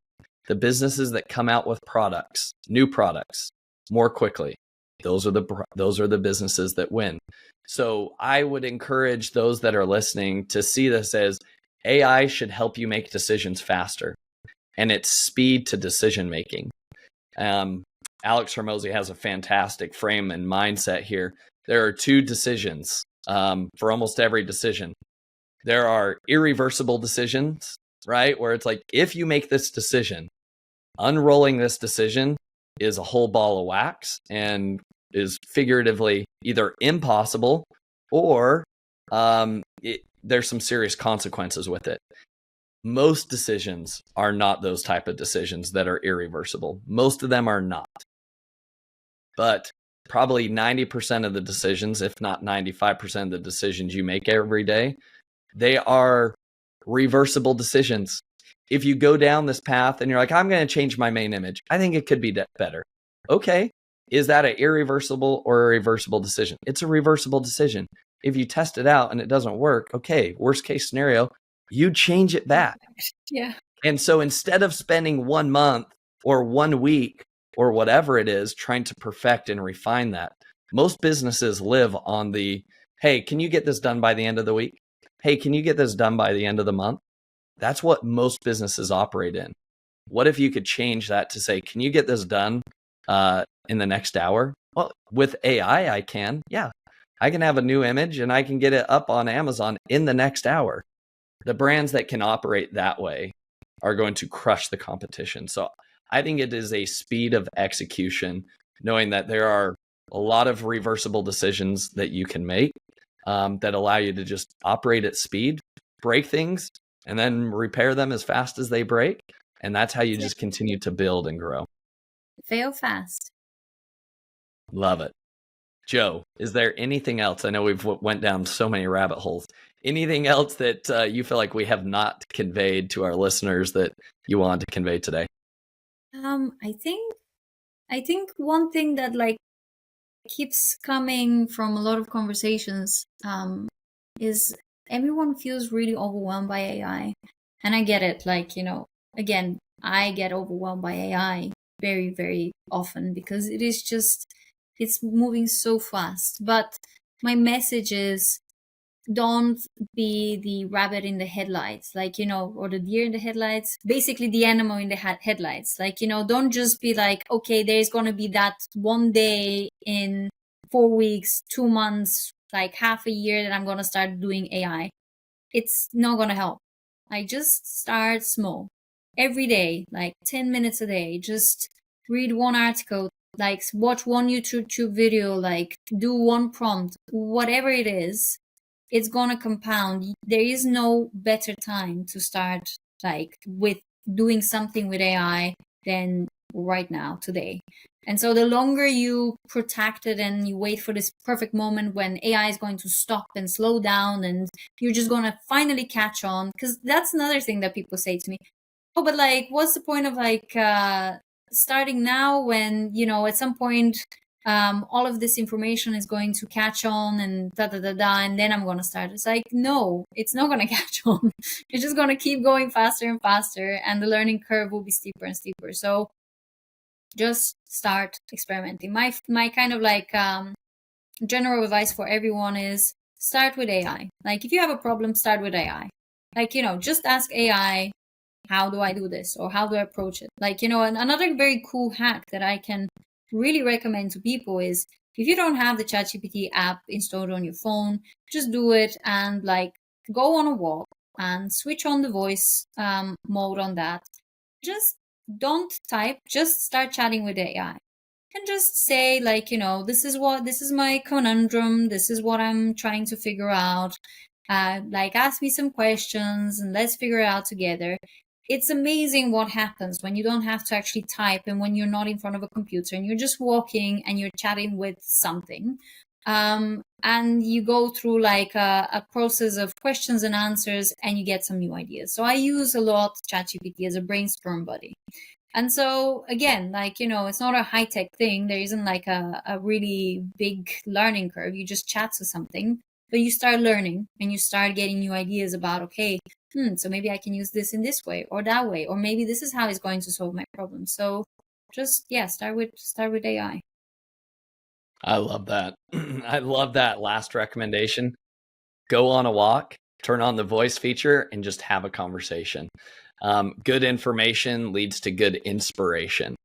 The businesses that come out with products, new products more quickly, those are the businesses that win. So I would encourage those that are listening to see this as AI should help you make decisions faster, and it's speed to decision making. Alex Hormozy has a fantastic frame and mindset here. There are two decisions for almost every decision. There are irreversible decisions, right? Where it's like, if you make this decision, unrolling this decision is a whole ball of wax and is figuratively either impossible or there's some serious consequences with it. Most decisions are not those type of decisions that are irreversible. Most of them are not. But probably 90% of the decisions, if not 95% of the decisions you make every day, they are reversible decisions. If you go down this path and you're like, I'm going to change my main image, I think it could be better. Okay. Is that an irreversible or a reversible decision? It's a reversible decision. If you test it out and it doesn't work, okay, worst case scenario, you change it back. Yeah. And so instead of spending 1 month or 1 week or whatever it is trying to perfect and refine that, most businesses live on the, hey, can you get this done by the end of the week? Hey, can you get this done by the end of the month? That's what most businesses operate in. What if you could change that to say, can you get this done in the next hour? Well, with AI, I can. Yeah, I can have a new image and I can get it up on Amazon in the next hour. The brands that can operate that way are going to crush the competition. So I think it is a speed of execution, knowing that there are a lot of reversible decisions that you can make that allow you to just operate at speed, break things, and then repair them as fast as they break. And that's how you just continue to build and grow. Fail fast. Love it. Jo, is there anything else? I know we've went down so many rabbit holes. Anything else that you feel like we have not conveyed to our listeners that you want to convey today? I think one thing that like keeps coming from a lot of conversations is everyone feels really overwhelmed by AI. And I get it. Like, again, I get overwhelmed by AI very, very often because it's moving so fast. But my message is, don't be the rabbit in the headlights, or the deer in the headlights, basically the animal in the headlights. Don't just be like, okay, there's going to be that one day in 4 weeks, 2 months, like half a year that I'm going to start doing AI. It's not going to help. Just start small every day, like 10 minutes a day. Just read one article, like watch one YouTube video, like do one prompt, whatever it is. It's going to compound. There is no better time to start with doing something with AI than right now, today. And so the longer you protect it and you wait for this perfect moment when AI is going to stop and slow down and you're just going to finally catch on, because that's another thing that people say to me. Oh, but what's the point of starting now when, at some point, all of this information is going to catch on and and then I'm going to start. It's like, no, it's not going to catch on. It's just going to keep going faster and faster, and the learning curve will be steeper and steeper. So just start experimenting. My kind of general advice for everyone is start with AI. If you have a problem, start with AI. Just ask AI, how do I do this? Or how do I approach it? And another very cool hack that I can really recommend to people is, if you don't have the ChatGPT app installed on your phone, just do it and go on a walk and switch on the voice mode on that. Just don't type, just start chatting with AI. And just say this is my conundrum, this is what I'm trying to figure out. Ask me some questions and let's figure it out together. It's amazing what happens when you don't have to actually type and when you're not in front of a computer and you're just walking and you're chatting with something. And you go through a process of questions and answers and you get some new ideas. So I use a lot ChatGPT as a brainstorm buddy. And so again, it's not a high-tech thing. There isn't a really big learning curve. You just chat to something, but you start learning and you start getting new ideas about, okay, so maybe I can use this in this way or that way, or maybe this is how it's going to solve my problem. So just, start with AI. I love that. I love that last recommendation. Go on a walk, turn on the voice feature, and just have a conversation. Good information leads to good inspiration.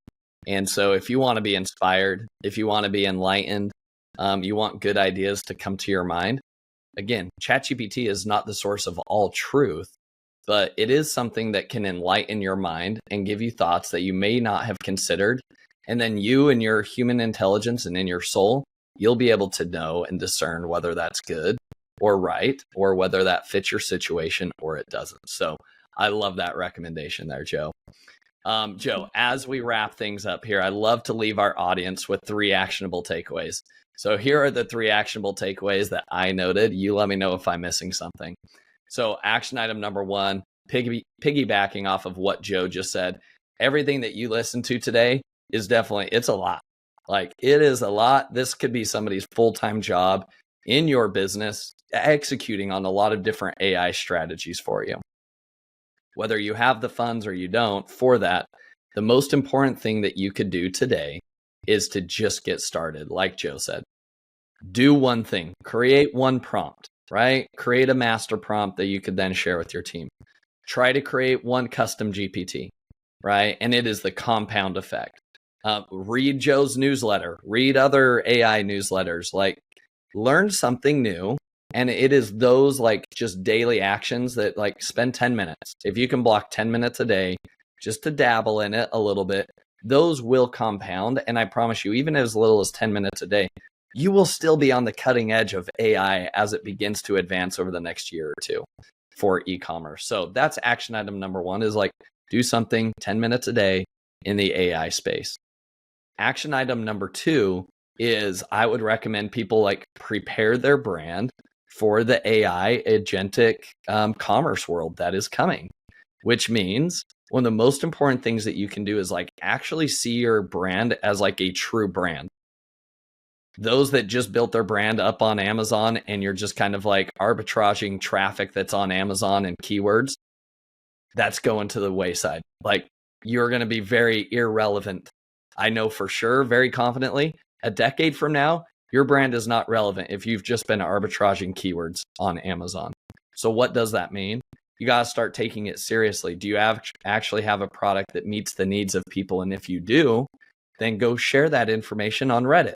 And so if you want to be inspired, if you want to be enlightened, you want good ideas to come to your mind. Again, ChatGPT is not the source of all truth, but it is something that can enlighten your mind and give you thoughts that you may not have considered. And then you and your human intelligence and in your soul, you'll be able to know and discern whether that's good or right, or whether that fits your situation or it doesn't. So I love that recommendation there, Jo. Jo, as we wrap things up here, I love to leave our audience with 3 actionable takeaways. So here are the 3 actionable takeaways that I noted. You let me know if I'm missing something. So action item number 1, piggybacking off of what Jo just said, everything that you listened to today is definitely, it's a lot. It is a lot. This could be somebody's full-time job in your business, executing on a lot of different AI strategies for you. Whether you have the funds or you don't for that, the most important thing that you could do today is to just get started. Like Jo said, do one thing, create one prompt, right? Create a master prompt that you could then share with your team. Try to create one custom GPT, right? And it is the compound effect. Read Jo's newsletter, read other AI newsletters, learn something new And it is those like just daily actions that like spend 10 minutes. If you can block 10 minutes a day just to dabble in it a little bit, those will compound. And I promise you, even as little as 10 minutes a day, you will still be on the cutting edge of AI as it begins to advance over the next year or two for e-commerce. So that's action item number one, is like do something 10 minutes a day in the AI space. Action item number two is I would recommend people like prepare their brand for the AI agentic commerce world that is coming, which means one of the most important things that you can do is like actually see your brand as like a true brand. Those that just built their brand up on Amazon and you're just kind of like arbitraging traffic that's on Amazon and keywords, that's going to the wayside. Like you're going to be very irrelevant. I know for sure, very confidently, a decade from now, your brand is not relevant if you've just been arbitraging keywords on Amazon. So what does that mean? You got to start taking it seriously. Do you actually have a product that meets the needs of people? And if you do, then go share that information on Reddit.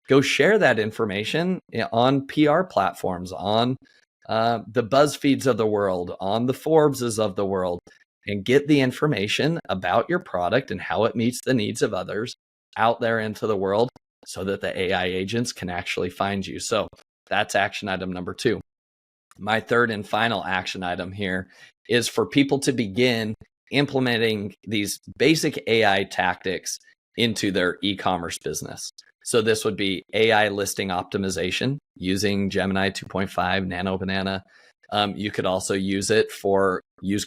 Go share that information on PR platforms, on the BuzzFeeds of the world, on the Forbeses of the world, and get the information about your product and how it meets the needs of others out there into the world so that the AI agents can actually find you. So that's action item number two. My third and final action item here is for people to begin implementing these basic AI tactics into their e-commerce business. So this would be AI listing optimization using Gemini 2.5, Nano Banana. You could also use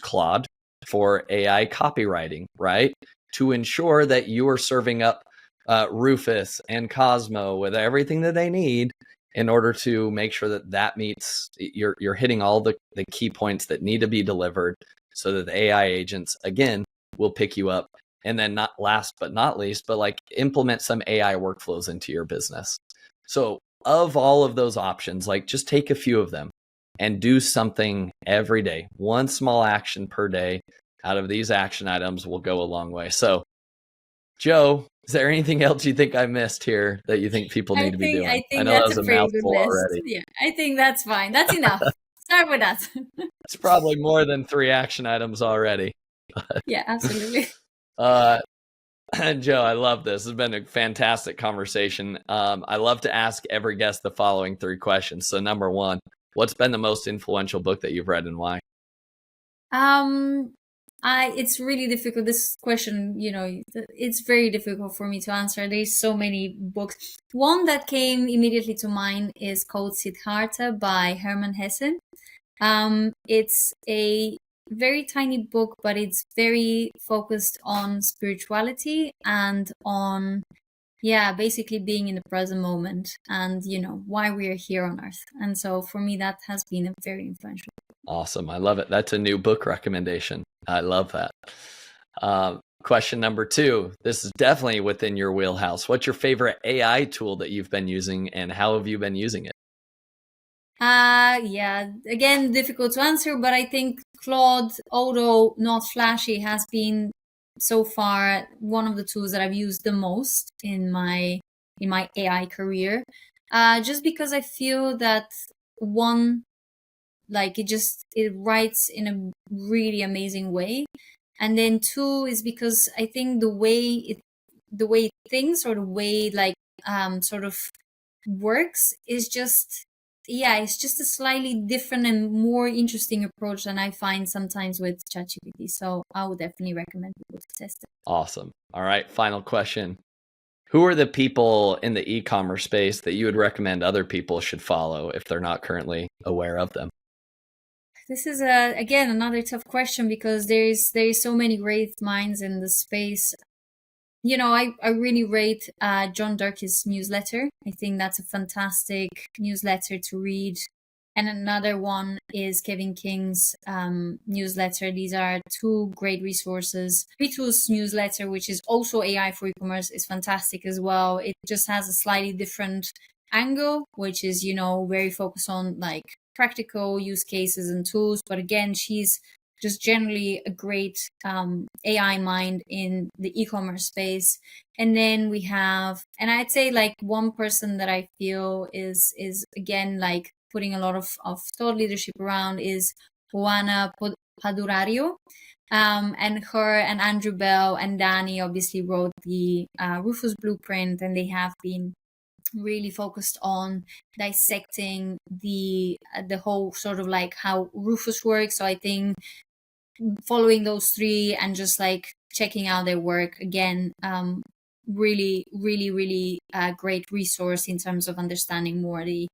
Claude for AI copywriting, right? To ensure that you are serving up Rufus and Cosmo with everything that they need in order to make sure that that meets, you're hitting all the key points that need to be delivered so that the AI agents, again, will pick you up. And then not last but not least, but like implement some AI workflows into your business. So of all of those options, like just take a few of them and do something every day. One small action per day out of these action items will go a long way. So Jo, is there anything else you think I missed here that you think people need to be doing? I I think know that that's was a a pretty good mouthful list. already. Yeah, I think that's fine. That's enough. Start with that. It's probably more than 3 action items already. Yeah, absolutely. Jo, I love this. It's been a fantastic conversation. I love to ask every guest the following 3 questions. So number 1, what's been the most influential book that you've read and why? It's really difficult. This question, it's very difficult for me to answer. There's so many books. One that came immediately to mind is called Siddhartha by Hermann Hesse. It's a very tiny book, but it's very focused on spirituality and on, basically being in the present moment and, why we are here on Earth. And so for me, that has been a very influential. Awesome. I love it. That's a new book recommendation. I love that. Question number 2. This is definitely within your wheelhouse. What's your favorite AI tool that you've been using and how have you been using it? Again, difficult to answer, but I think Claude, although not flashy, has been so far one of the tools that I've used the most in my AI career. Just because I feel that one, like it writes in a really amazing way, and then 2 is because I think the way it thinks, or the way sort of works is just. Yeah, it's just a slightly different and more interesting approach than I find sometimes with ChatGPT. So I would definitely recommend people to test it. Awesome. All right, final question. Who are the people in the e-commerce space that you would recommend other people should follow if they're not currently aware of them? This is again another tough question because there is so many great minds in the space. I really rate John Durke's newsletter. I think that's a fantastic newsletter to read. And another one is Kevin King's newsletter. These are 2 great resources. P2's newsletter, which is also AI for e-commerce, is fantastic as well. It just has a slightly different angle, which is, very focused on like practical use cases and tools. But again, she's just generally a great AI mind in the e-commerce space. And then we have, and I'd say like one person that I feel is again like putting a lot of thought leadership around is Juana Padurario. And her and Andrew Bell and Danny obviously wrote the Rufus Blueprint, and they have been really focused on dissecting the whole sort of like how Rufus works. So I think following those three and just like checking out their work again, really great resource in terms of understanding more the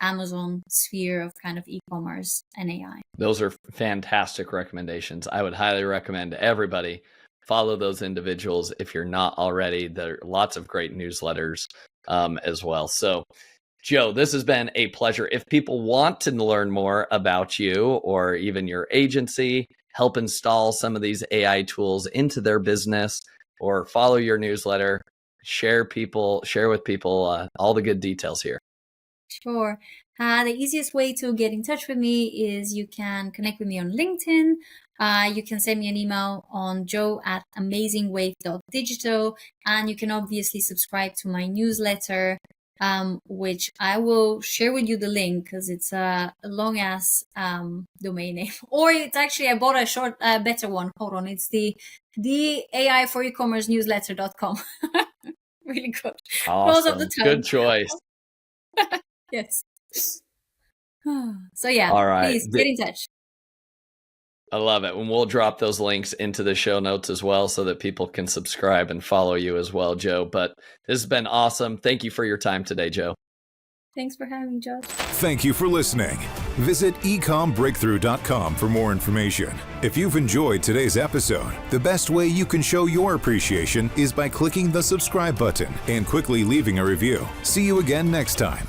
Amazon sphere of kind of e-commerce and AI. Those are fantastic recommendations. I would highly recommend everybody follow those individuals if you're not already. There are lots of great newsletters as well. So, Jo, this has been a pleasure. If people want to learn more about you or even your agency, help install some of these AI tools into their business or follow your newsletter, share with people all the good details here. Sure. The easiest way to get in touch with me is you can connect with me on LinkedIn. You can send me an email on joe@amazingwave.digital, and you can obviously subscribe to my newsletter, which I will share with you the link because it's a long ass domain name. Or it's actually, I bought a short, better one. Hold on. It's the AI for e-commerce newsletter.com. Really good. Awesome. Good choice. Yes. So yeah, all right. Please get in touch. I love it. And we'll drop those links into the show notes as well so that people can subscribe and follow you as well, Jo. But this has been awesome. Thank you for your time today, Jo. Thanks for having me, Josh. Thank you for listening. Visit ecommbreakthrough.com for more information. If you've enjoyed today's episode, the best way you can show your appreciation is by clicking the subscribe button and quickly leaving a review. See you again next time.